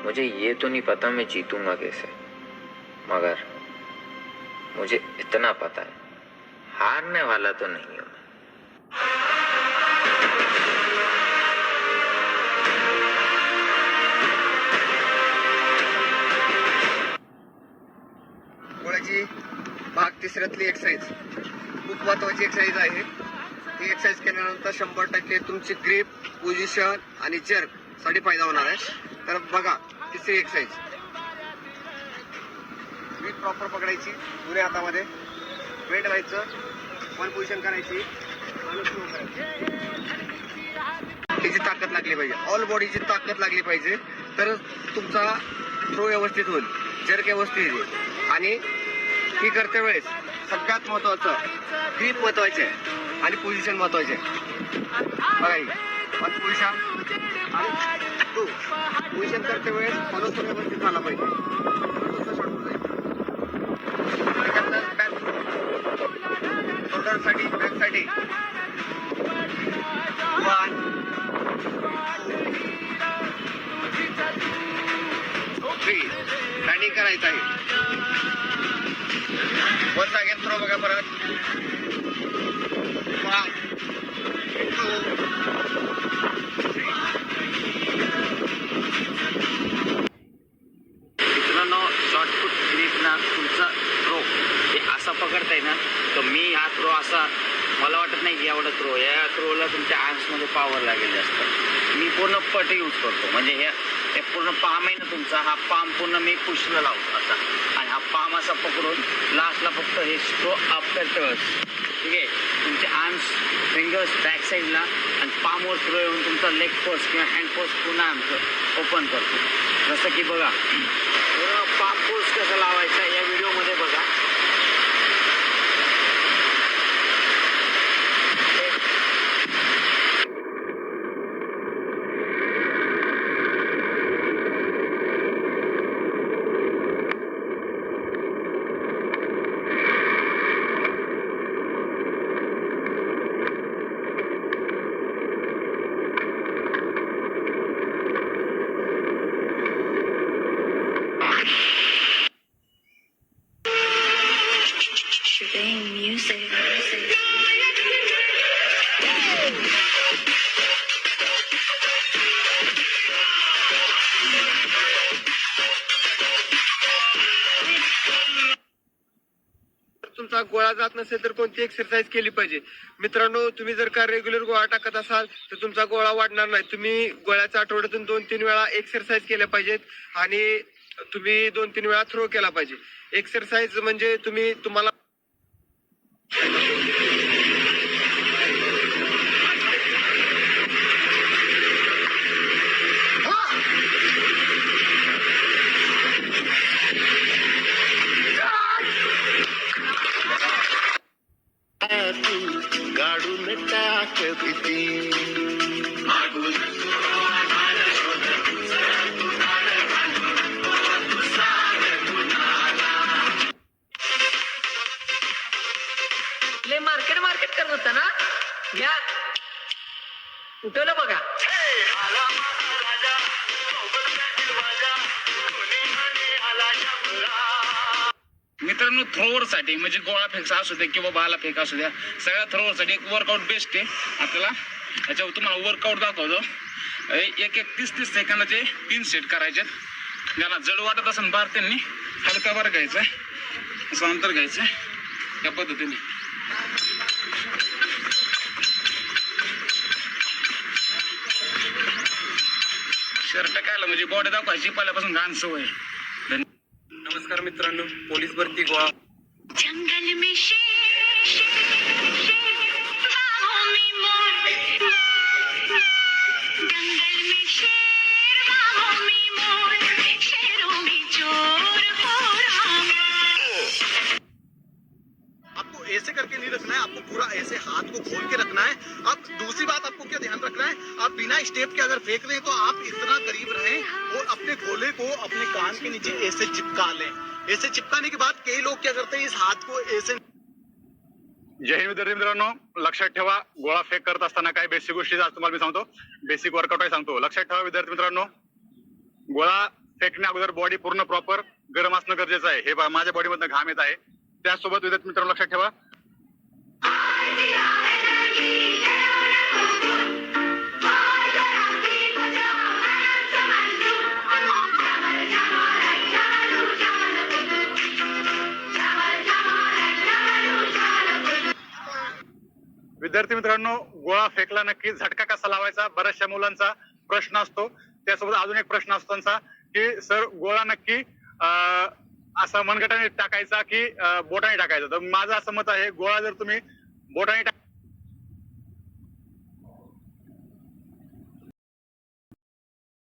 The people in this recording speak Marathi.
मुझे ये तो नहीं पता मैं जीतूंगा कैसे, मगर मुझे इतना पता है हारने वाला तो नहीं हूं मैं। गोळ्याची भाग तिसऱ्यातली एक्सरसाइज खूप महत्वाची एक्सरसाइज आहे। ही एक्सरसाइज केल्यानंतर 100% तुमची ग्रिप, पोझिशन आणि जर्क साठी फायदा होणार आहे। तर बघा तिसरी एक्सरसाइज, ग्रिप प्रॉपर पकडायची दोन्ही हातामध्ये, वेट व्हायचं, वन पोझिशन करायची आणि स्लो करायची। त्याची ताकद लागली पाहिजे, ऑल बॉडीची ताकद लागली पाहिजे, तर तुमचा थ्रो व्यवस्थित होईल, जर्क व्यवस्थित येईल। आणि ही करते वेळेस सगळ्यात महत्वाचं ग्रिप महत्वाचे आहे आणि पोझिशन महत्वाचे आहे। बघा ही वन पोझिशन आणि टू पोझिशन करते वेळेस फॉलो थ्रो व्यवस्थित झाला पाहिजे। साठी बॅक साठी 1 3 लँडिंग करायचं आहे। वन अगेन थ्रो बघा परत 1 2 मित्रांनो, शॉर्टपुट ग्रिप ना तुमचा थ्रो हे असा पकडताय ना, तर मी हा थ्रो असा मला वाटत नाही एवढा थ्रो, या थ्रोला तुमच्या आर्म्समध्ये पॉवर लागेल जास्त। मी पूर्ण पट यूज करतो, म्हणजे हे पूर्ण पाम आहे ना तुमचा, हा पाम पूर्ण मी पुशला लावतो असा, आणि हा पाम असा पकडून लास्टला फक्त हे स्ट्रो अप करतो, ठीक आहे। तुमचे आर्म्स, फिंगर्स बॅक साईडला आणि पामवर थ्रो येऊन तुमचा लेग फोर्स किंवा हँड फोर्स पूर्ण आमचं ओपन करतो। जसं की बघा पाम फोर्स कसं लावायचा या व्हिडिओमध्ये बघा। तुमचा गोळा जात नसेल तर कोणती एक्सरसाइज केली पाहिजे? मित्रांनो, तुम्ही जर का रेग्युलर गोळा टाकत असाल तर तुमचा गोळा वाढणार नाही। तुम्ही गोळ्याच्या आठवड्यातून 2-3 वेळा एक्सरसाइज केल्या पाहिजेत आणि तुम्ही 2-3 वेळा थ्रो केला पाहिजे। एक्सरसाइज म्हणजे तुम्हाला गाडून टाक भीती ले मार्केट करत होता ना, या उठवलं बघा। मित्रांनो, थ्रोवर साठी म्हणजे गोळा फेक असू द्या किंवा भाला फेक असू द्या, सगळ्या थ्रोवर साठी एक वर्कआउट बेस्ट आहे। आपल्याला याच्यावर तुम्हाला वर्कआउट दाखवतो। एक 30-30 सेकंदाचे 3 सेट करायचे। ज्यांना जड वाटत असेल बार त्यांनी हलका बार घ्यायचा, असं अंतर घ्यायचं या पद्धतीने। शर्ट कायला म्हणजे बॉडी दाखवायची पहिल्यापासून घाण सवय। नमस्कार मित्रांनो, पोलीस भरती गोळा जंगल में शेर शेर शेर बाहों में मोर, जंगल में शेर बाहों में मोर, शेरों में चोर हो रहा मैं। आपको ऐसे करके नहीं रखना है, आपको पूरा ऐसे हाथ को खोल के रखना है। अब दूसरी बात आपको क्या ध्यान रखना है, आप बिना स्टेप के अगर फेंक रहे हैं तो आप इतना करीब रहें और अपने गोले को अपने कान के नीचे ऐसे चिपका लें। ऐसे चिपकाने के बाद कई लोग क्या करते हैं, इस हाथ को ऐसे। जय हिंद विद्यार्थी मित्रांनो, लक्षात ठेवा गोळा फेक करत असताना काही बेसिक गोष्टी आज तुम्हाला मी सांगतो। बेसिक वर्कआउट आहे सांगतो, लक्षात ठेवा विद्यार्थी मित्रांनो। गोळा फेकण्या अगोदर बॉडी पूर्ण प्रॉपर गरम असणं गरजेचं आहे. हे बघा, माझ्या बॉडीमधनं घाम येत आहे. त्याचसोबत विद्यार्थी मित्रांनो लक्षात ठेवा, विद्यार्थी मित्रांनो गोळा फेकला नक्की झटका कसा लावायचा बऱ्याचशा मुलांचा प्रश्न असतो. त्यासोबत अजून एक प्रश्न असतो त्यांचा की सर गोळा नक्की असा मनगटाने टाकायचा की बोटाने टाकायचा. तर माझं असं मत आहे, गोळा जर तुम्ही बोटाने